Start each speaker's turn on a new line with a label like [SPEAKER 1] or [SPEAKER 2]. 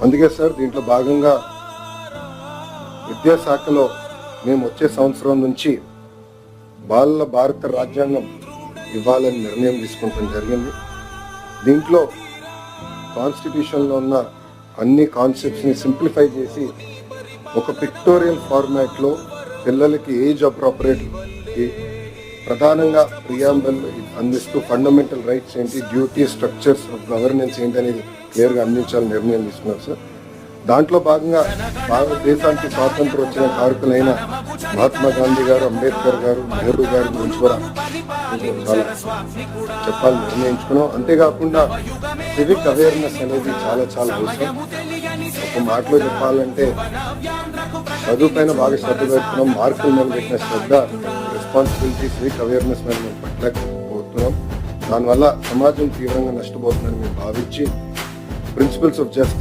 [SPEAKER 1] అందుకే సార్ దీంట్లో భాగంగా విద్యాశాఖలో మేము వచ్చే సంవత్సరం నుంచి బాలల భారత రాజ్యాంగం ఇవ్వాలని నిర్ణయం తీసుకుంటాం జరిగింది. దీంట్లో కాన్స్టిట్యూషన్లో ఉన్న అన్ని కాన్సెప్ట్స్ని సింప్లిఫై చేసి ఒక పిక్టోరియల్ ఫార్మాట్లో పిల్లలకి ఏజ్ అప్రోప్రియేట్ ప్రధానంగా ప్రియాంబల్ అందిస్తూ ఫండమెంటల్ రైట్స్ ఏంటి, డ్యూటీ, స్ట్రక్చర్స్ ఆఫ్ గవర్నెన్స్ ఏంటి అనేది క్లియర్గా అందించాలని నిర్ణయం తీసుకున్నారు సార్. దాంట్లో భాగంగా భారతదేశానికి స్వాతంత్రం వచ్చిన కారకులైన మహాత్మా గాంధీ గారు, అంబేద్కర్ గారు, నెహ్రూ గారి గురించి కూడా చాలా చెప్పాలని నిర్ణయించుకున్నాం. అంతేకాకుండా సివిక్ అవేర్నెస్ అనేది చాలా చాలా అవసరం. ఒక మాటలో చెప్పాలంటే చదువు పైన బాగా శ్రద్ధ పెడుతున్నాం, మార్కుల మీద పెట్టిన శ్రద్ధ, రెస్పాన్సిబిలిటీ, సివిక్ అవేర్నెస్ మీద మేము పట్టలేకపోతున్నాం. దానివల్ల సమాజం తీవ్రంగా నష్టపోతుందని మేము భావించి ప్రిన్సిపల్స్ ఆఫ్ జస్టిస్